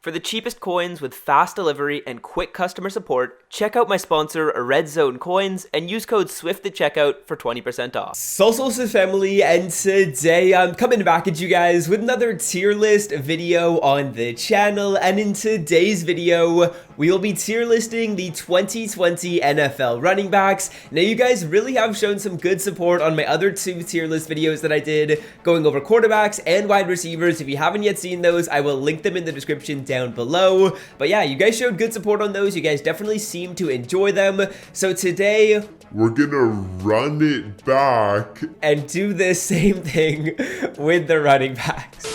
For the cheapest coins with fast delivery and quick customer support, check out my sponsor, Red Zone Coins, and use code SWIFT at checkout for 20% off. Social family, and today I'm coming back at you guys with another tier list video on the channel. And in today's video, we will be tier listing the 2020 NFL running backs. Now, you guys really have shown some good support on my other two tier list videos that I did, going over quarterbacks and wide receivers. If you haven't yet seen those, I will link them in the description down below. But yeah, you guys showed good support on those. You guys definitely seem to enjoy them. So today, we're gonna run it back and do the same thing with the running backs.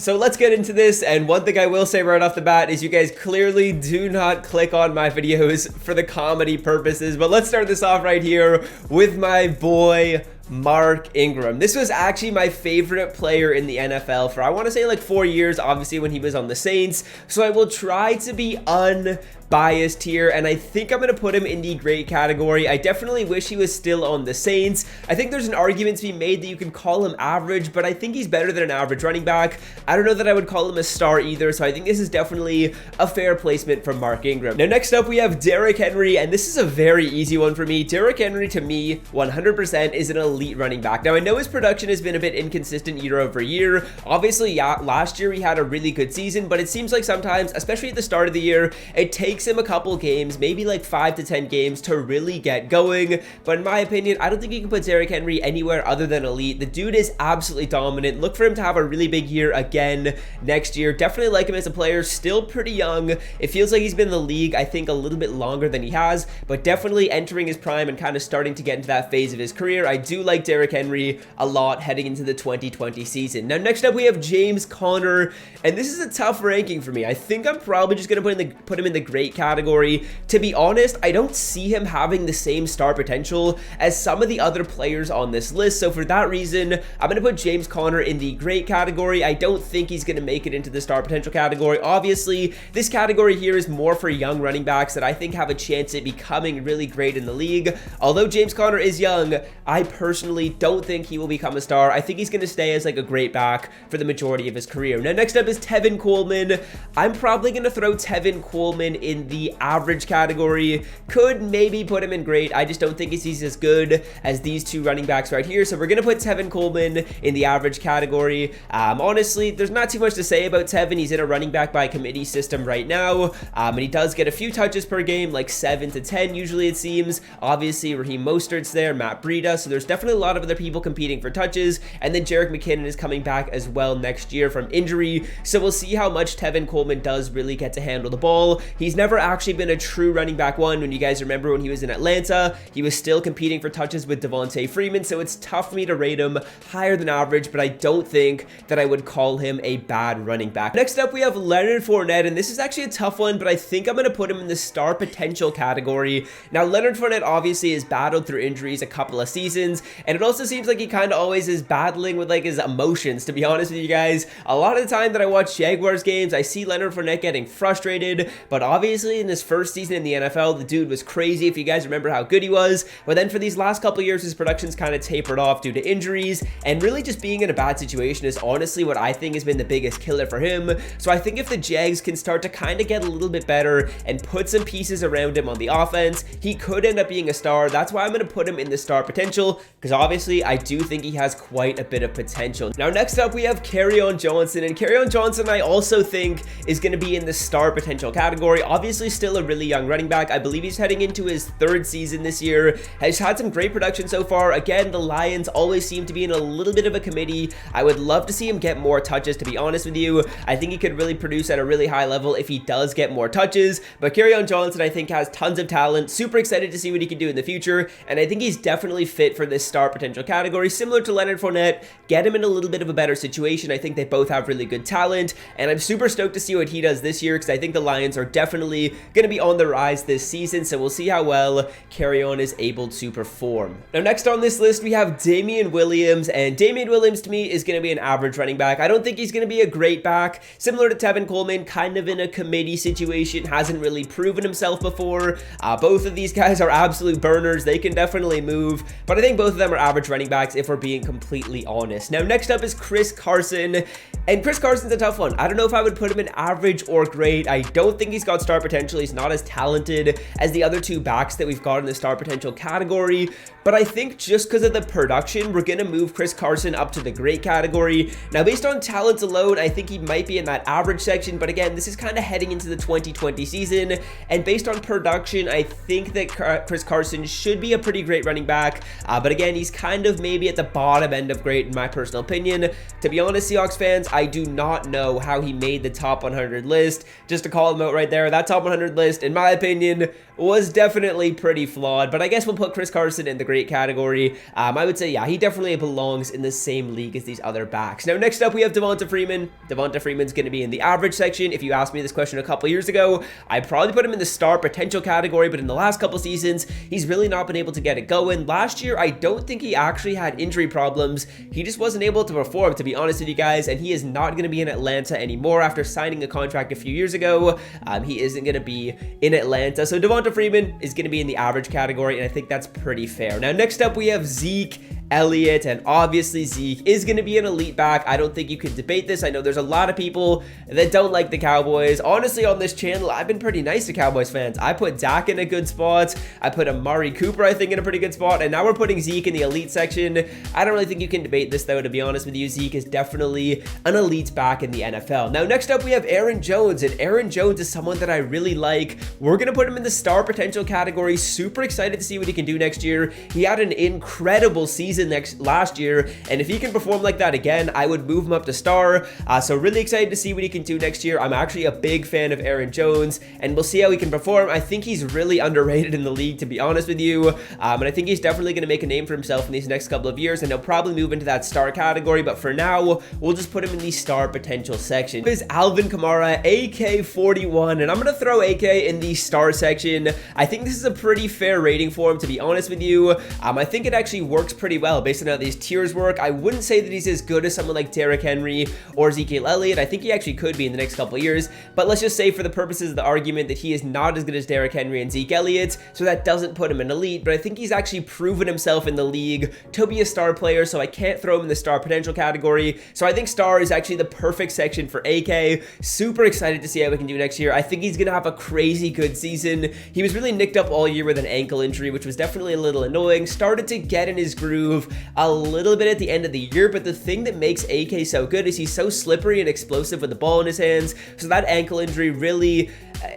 So let's get into this, and one thing I will say right off the bat is you guys clearly do not click on my videos for the comedy purposes, but let's start this off right here with my boy Mark Ingram. This was actually my favorite player in the NFL for, I want to say, like 4 years, obviously, when he was on the Saints. So I will try to be unbiased here, and I think I'm going to put him in the great category. I definitely wish he was still on the Saints. I think there's an argument to be made that you can call him average, but I think he's better than an average running back. I don't know that I would call him a star either, so I think this is definitely a fair placement from Mark Ingram. Now, next up, we have Derrick Henry, and this is a very easy one for me. Derrick Henry, to me, 100% is an elite running back. Now, I know his production has been a bit inconsistent year over year. Obviously, yeah, last year he had a really good season, but it seems like sometimes, especially at the start of the year, it takes him a couple games, maybe like 5 to 10 games to really get going. But in my opinion, I don't think you can put Derrick Henry anywhere other than elite. The dude is absolutely dominant. Look for him to have a really big year again next year. Definitely like him as a player, still pretty young. It feels like he's been in the league, I think, a little bit longer than he has, but definitely entering his prime and kind of starting to get into that phase of his career. I do like Derrick Henry a lot heading into the 2020 season. Now, next up, we have James Conner, and this is a tough ranking for me. I think I'm probably just going to put him in the great category. To be honest, I don't see him having the same star potential as some of the other players on this list, so for that reason, I'm going to put James Conner in the great category. I don't think he's going to make it into the star potential category. Obviously, this category here is more for young running backs that I think have a chance at becoming really great in the league. Although James Conner is young, I personally don't think he will become a star. I think he's going to stay as like a great back for the majority of his career. Now, next up is Tevin Coleman. I'm probably going to throw Tevin Coleman in the average category. Could maybe put him in great. I just don't think he's as good as these two running backs right here. So we're going to put Tevin Coleman in the average category. Honestly, there's not too much to say about Tevin. He's in a running back by committee system right now. And he does get a few touches per game, like 7 to 10 usually it seems. Obviously, Raheem Mostert's there, Matt Breida. So there's definitely a lot of other people competing for touches. And then Jerick McKinnon is coming back as well next year from injury. So we'll see how much Tevin Coleman does really get to handle the ball. He's never actually been a true running back one. When you guys remember when he was in Atlanta, he was still competing for touches with Devontae Freeman. So it's tough for me to rate him higher than average, but I don't think that I would call him a bad running back. Next up, we have Leonard Fournette, and this is actually a tough one, but I think I'm going to put him in the star potential category. Now, Leonard Fournette obviously has battled through injuries a couple of seasons, and it also seems like he kind of always is battling with like his emotions, to be honest with you guys. A lot of the time that I watch Jaguars games, I see Leonard Fournette getting frustrated, but obviously in his first season in the NFL, the dude was crazy, if you guys remember how good he was. But then for these last couple of years, his production's kind of tapered off due to injuries, and really just being in a bad situation is honestly what I think has been the biggest killer for him. So I think if the Jags can start to kind of get a little bit better and put some pieces around him on the offense, he could end up being a star. That's why I'm going to put him in the star potential, because obviously I do think he has quite a bit of potential. Now, next up, we have Kerryon Johnson, and Kerryon Johnson I also think is going to be in the star potential category. Obviously still a really young running back. I believe he's heading into his 3rd season this year. Has had some great production so far. Again, the Lions always seem to be in a little bit of a committee. I would love to see him get more touches, to be honest with you. I think he could really produce at a really high level if he does get more touches. But Kerryon Johnson, I think, has tons of talent. Super excited to see what he can do in the future, and I think he's definitely fit for this star potential category. Similar to Leonard Fournette, get him in a little bit of a better situation. I think they both have really good talent, and I'm super stoked to see what he does this year, because I think the Lions are definitely obviously going to be on the rise this season, so we'll see how well Carrion is able to perform. Now, next on this list, we have Damian Williams, and Damian Williams to me is going to be an average running back. I don't think he's going to be a great back. Similar to Tevin Coleman, kind of in a committee situation, hasn't really proven himself before. Both of these guys are absolute burners. They can definitely move, but I think both of them are average running backs if we're being completely honest. Now, next up is Chris Carson, and Chris Carson's a tough one. I don't know if I would put him in average or great. I don't think he's got star potential. He's not as talented as the other two backs that we've got in the star potential category, but I think just because of the production, we're going to move Chris Carson up to the great category. Now, based on talents alone, I think he might be in that average section, but again, this is kind of heading into the 2020 season, and based on production, I think that Chris Carson should be a pretty great running back, but again, he's kind of maybe at the bottom end of great in my personal opinion. To be honest, Seahawks fans, I do not know how he made the top 100 list. Just to call him out right there, that top 100 list, in my opinion, was definitely pretty flawed, but I guess we'll put Chris Carson in the great category. I would say, yeah, he definitely belongs in the same league as these other backs. Now, next up, we have Devonta Freeman. Devonta Freeman's going to be in the average section. If you asked me this question a couple years ago, I'd probably put him in the star potential category, but in the last couple seasons, he's really not been able to get it going. Last year, I don't think he actually had injury problems. He just wasn't able to perform, to be honest with you guys, and he is not going to be in Atlanta anymore after signing a contract a few years ago. He isn't going to be in Atlanta, so Devonta Freeman is going to be in the average category, and I think that's pretty fair. Now, next up, we have Zeke Elliott, and obviously Zeke is going to be an elite back. I don't think you can debate this. I know there's a lot of people that don't like the Cowboys. Honestly, on this channel, I've been pretty nice to Cowboys fans. I put Dak in a good spot. I put Amari Cooper, I think, in a pretty good spot, and now we're putting Zeke in the elite section. I don't really think you can debate this, though, to be honest with you. Zeke is definitely an elite back in the NFL. Now, next up, we have Aaron Jones, and Aaron Jones is someone that I really like. We're going to put him in the star potential category. Super excited to see what he can do next year. He had an incredible season last year, and if he can perform like that again, I would move him up to star. So really excited to see what he can do next year. I'm actually a big fan of Aaron Jones, and we'll see how he can perform. I think he's really underrated in the league, to be honest with you, and I think he's definitely going to make a name for himself in these next couple of years, and he'll probably move into that star category, but for now, we'll just put him in the star potential section. This is Alvin Kamara, AK41, and I'm going to throw AK in the star section. I think this is a pretty fair rating for him, to be honest with you. I think it actually works pretty well based on how these tiers work. I wouldn't say that he's as good as someone like Derrick Henry or Ezekiel Elliott. I think he actually could be in the next couple of years, but let's just say for the purposes of the argument that he is not as good as Derrick Henry and Zeke Elliott, so that doesn't put him in elite, but I think he's actually proven himself in the league to be a star player, so I can't throw him in the star potential category. So I think star is actually the perfect section for AK. Super excited to see how we can do next year. I think he's going to have a crazy good season. He was really nicked up all year with an ankle injury, which was definitely a little annoying. Started to get in his groove a little bit at the end of the year, but the thing that makes AK so good is he's so slippery and explosive with the ball in his hands. So that ankle injury really,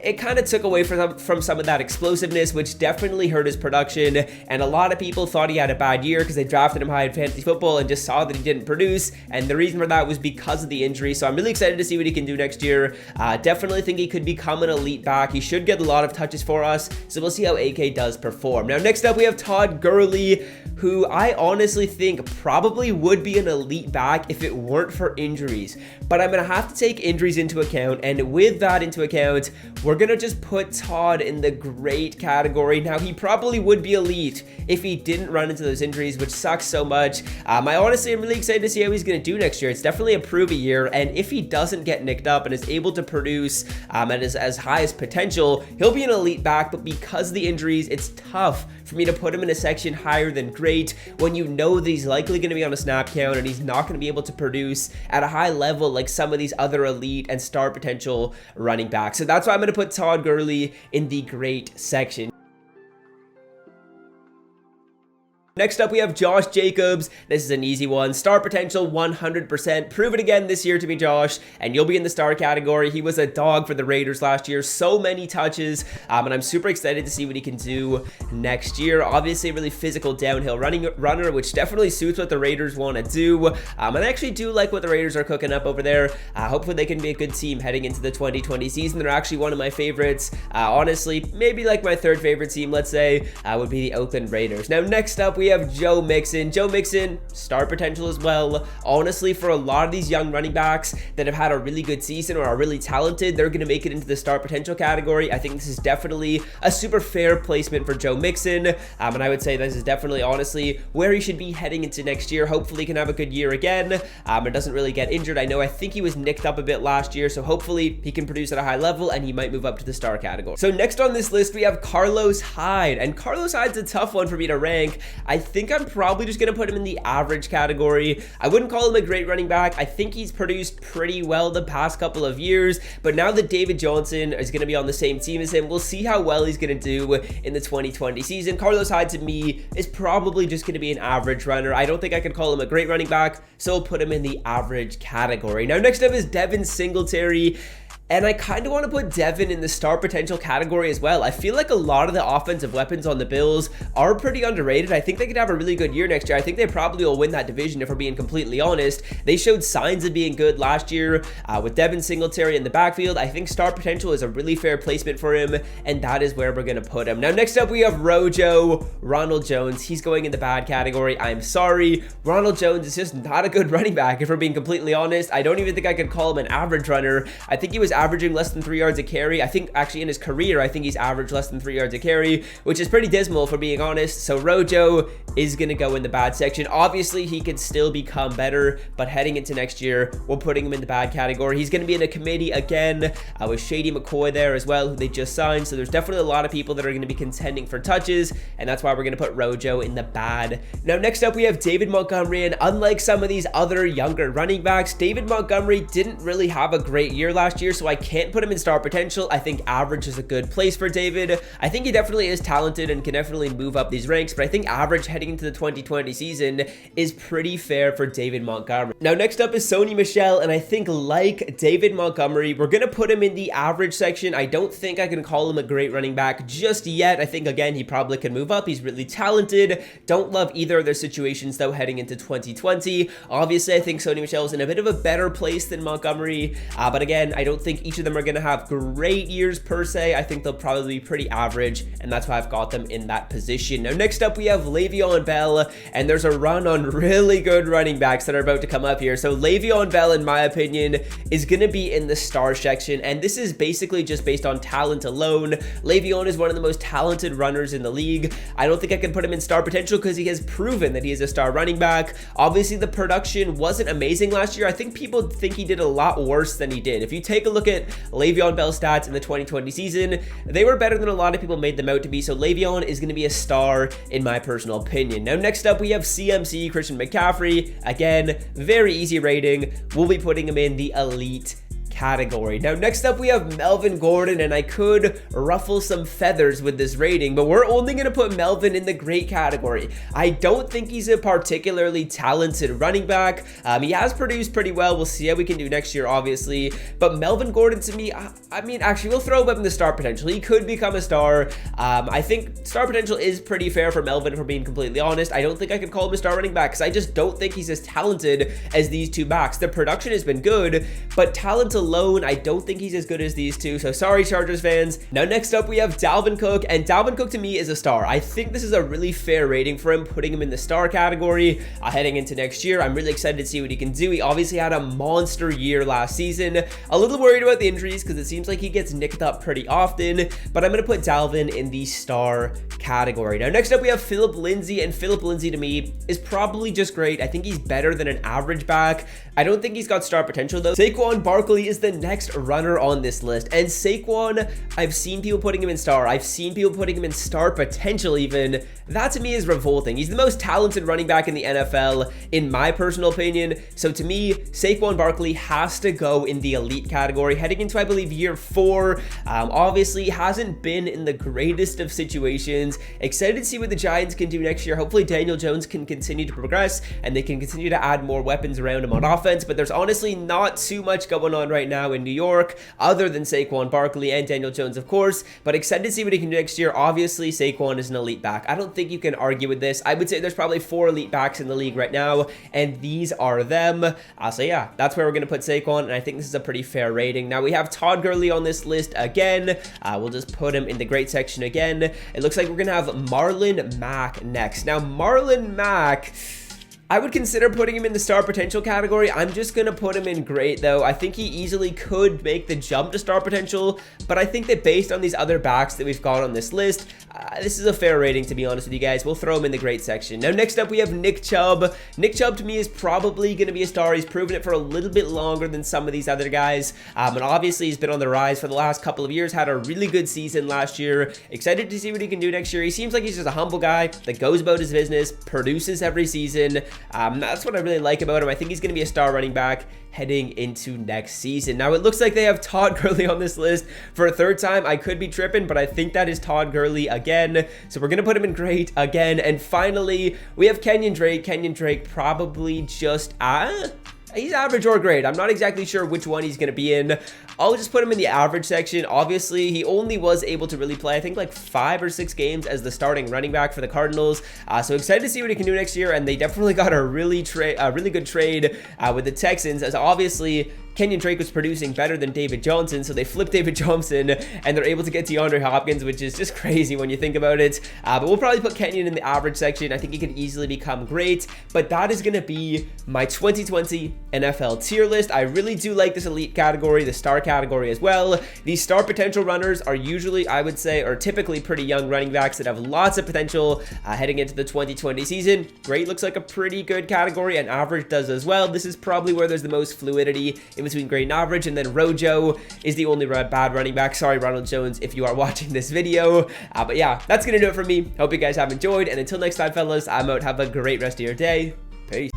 it kind of took away from some of that explosiveness, which definitely hurt his production, and a lot of people thought he had a bad year because they drafted him high in fantasy football and just saw that he didn't produce, and the reason for that was because of the injury. So I'm really excited to see what he can do next year. Definitely think he could become an elite back. He should get a lot of touches for us, so we'll see how AK does perform. Now, next up, we have Todd Gurley, who I honestly think probably would be an elite back if it weren't for injuries, but I'm going to have to take injuries into account, and with that into account, we're going to just put Todd in the great category. Now, he probably would be elite if he didn't run into those injuries, which sucks so much. I honestly am really excited to see how he's going to do next year. It's definitely a prove a year, and if he doesn't get nicked up and is able to produce at his as high as potential, he'll be an elite back, but because of the injuries, it's tough for me to put him in a section higher than great when you know that he's likely going to be on a snap count and he's not going to be able to produce at a high level like some of these other elite and star potential running backs. So that's why I'm going to put Todd Gurley in the great section. Next up, we have Josh Jacobs. This is an easy one. Star potential 100%. Prove it again this year to be Josh, and you'll be in the star category. He was a dog for the Raiders last year. So many touches, and I'm super excited to see what he can do next year. Obviously, a really physical downhill runner, which definitely suits what the Raiders want to do. And I actually do like what the Raiders are cooking up over there. Hopefully, they can be a good team heading into the 2020 season. They're actually one of my favorites. Honestly, maybe like my third favorite team, let's say, would be the Oakland Raiders. Now, next up, we we have Joe Mixon. Joe Mixon, star potential as well. Honestly, for a lot of these young running backs that have had a really good season or are really talented, they're going to make it into the star potential category. I think this is definitely a super fair placement for Joe Mixon. And I would say this is definitely, honestly, where he should be heading into next year. Hopefully he can have a good year again. And doesn't really get injured. I think he was nicked up a bit last year, so hopefully he can produce at a high level and he might move up to the star category. So next on this list, we have Carlos Hyde. And Carlos Hyde's a tough one for me to rank. I think I'm probably just going to put him in the average category. I wouldn't call him a great running back. I think he's produced pretty well the past couple of years, but now that David Johnson is going to be on the same team as him, we'll see how well he's going to do in the 2020 season. Carlos Hyde to me is probably just going to be an average runner. I don't think I could call him a great running back, so I'll put him in the average category. Now next up is Devin Singletary. And I kind of want to put Devin in the star potential category as well. I feel like a lot of the offensive weapons on the Bills are pretty underrated. I think they could have a really good year next year. I think they probably will win that division if we're being completely honest. They showed signs of being good last year with Devin Singletary in the backfield. I think star potential is a really fair placement for him, and that is where we're going to put him. Now, next up, we have Rojo, Ronald Jones. He's going in the bad category. I'm sorry. Ronald Jones is just not a good running back, if we're being completely honest. I don't even think I could call him an average runner. I think he was averaging less than 3 yards a carry. I think actually in his career, I think he's averaged less than 3 yards a carry, which is pretty dismal for being honest. So Rojo is going to go in the bad section. Obviously, he could still become better, but heading into next year, we're putting him in the bad category. He's going to be in a committee again with Shady McCoy there as well, who they just signed. So there's definitely a lot of people that are going to be contending for touches, and that's why we're going to put Rojo in the bad. Now, next up, we have David Montgomery, and unlike some of these other younger running backs, David Montgomery didn't really have a great year last year, so I can't put him in star potential. I think average is a good place for David. I think he definitely is talented and can definitely move up these ranks, but I think average heading into the 2020 season is pretty fair for David Montgomery. Now, next up is Sony Michel, and I think like David Montgomery, we're going to put him in the average section. I don't think I can call him a great running back just yet. I think, again, he probably can move up. He's really talented. Don't love either of their situations, though, heading into 2020. Obviously, I think Sony Michel is in a bit of a better place than Montgomery, but again, I don't think each of them are going to have great years per se. I think they'll probably be pretty average, and that's why I've got them in that position. Now, next up, we have Le'Veon Bell, and there's a run on really good running backs that are about to come up here. So Le'Veon Bell, in my opinion, is going to be in the star section, and this is basically just based on talent alone. Le'Veon is one of the most talented runners in the league. I don't think I can put him in star potential because he has proven that he is a star running back. Obviously, the production wasn't amazing last year. I think people think he did a lot worse than he did. If you take a look at Le'Veon Bell's stats in the 2020 season, they were better than a lot of people made them out to be, so Le'Veon is going to be a star in my personal opinion. Now, next up, we have CMC, Christian McCaffrey. Again, very easy rating. We'll be putting him in the elite category. Now, next up, we have Melvin Gordon, and I could ruffle some feathers with this rating, but we're only going to put Melvin in the great category. I don't think he's a particularly talented running back. He has produced pretty well. We'll see how we can do next year, obviously, but Melvin Gordon, to me, I mean, actually, we'll throw him up in the star potential. He could become a star. I think star potential is pretty fair for Melvin, if we're being completely honest. I don't think I could call him a star running back because I just don't think he's as talented as these two backs. The production has been good, but talent alone, I don't think he's as good as these two, so sorry, Chargers fans. Now, next up, we have Dalvin Cook, and Dalvin Cook to me is a star. I think this is a really fair rating for him, putting him in the star category heading into next year. I'm really excited to see what he can do. He obviously had a monster year last season. A little worried about the injuries because it seems like he gets nicked up pretty often, but I'm going to put Dalvin in the star category. Now, next up, we have Philip Lindsay, and Philip Lindsay to me is probably just great. I think he's better than an average back. I don't think he's got star potential though. Saquon Barkley is the next runner on this list, and Saquon, I've seen people putting him in star. I've seen people putting him in star potential even. That to me is revolting. He's the most talented running back in the NFL, in my personal opinion. So to me, Saquon Barkley has to go in the elite category heading into, I believe, year 4. Obviously, hasn't been in the greatest of situations. Excited to see what the Giants can do next year. Hopefully, Daniel Jones can continue to progress and they can continue to add more weapons around him on offense, but there's honestly not too much going on right right now in New York, other than Saquon Barkley and Daniel Jones, of course, but excited to see what he can do next year. Obviously, Saquon is an elite back. I don't think you can argue with this. I would say there's probably 4 elite backs in the league right now, and these are them. So yeah, that's where we're going to put Saquon, and I think this is a pretty fair rating. Now, we have Todd Gurley on this list again. We'll just put him in the great section again. It looks like we're going to have Marlon Mack next. Now, Marlon Mack, I would consider putting him in the star potential category. I'm just going to put him in great, though. I think he easily could make the jump to star potential, but I think that based on these other backs that we've got on this list, this is a fair rating, to be honest with you guys. We'll throw him in the great section. Now, next up, we have Nick Chubb. Nick Chubb, to me, is probably going to be a star. He's proven it for a little bit longer than some of these other guys, and obviously, he's been on the rise for the last couple of years, had a really good season last year. Excited to see what he can do next year. He seems like he's just a humble guy that goes about his business, produces every season. That's what I really like about him. I think he's going to be a star running back heading into next season. Now, it looks like they have Todd Gurley on this list for a third time. I could be tripping, but I think that is Todd Gurley again. So we're going to put him in great again. And finally, we have Kenyon Drake. Kenyon Drake probably just he's average or great. I'm not exactly sure which one he's going to be in. I'll just put him in the average section. Obviously, he only was able to really play, I think, like 5 or 6 games as the starting running back for the Cardinals. So excited to see what he can do next year. And they definitely got a really good trade with the Texans, as obviously Kenyon Drake was producing better than David Johnson, so they flipped David Johnson, and they're able to get DeAndre Hopkins, which is just crazy when you think about it. But we'll probably put Kenyon in the average section. I think he could easily become great, but that is going to be my 2020 NFL tier list. I really do like this elite category, the star category as well. These star potential runners are usually, I would say, or typically pretty young running backs that have lots of potential heading into the 2020 season. Great looks like a pretty good category, and average does as well. This is probably where there's the most fluidity in between great and average, and then Rojo is the only bad running back. Sorry, Ronald Jones, if you are watching this video. But yeah, that's gonna do it for me. Hope you guys have enjoyed, and until next time, fellas, I'm out. Have a great rest of your day. Peace.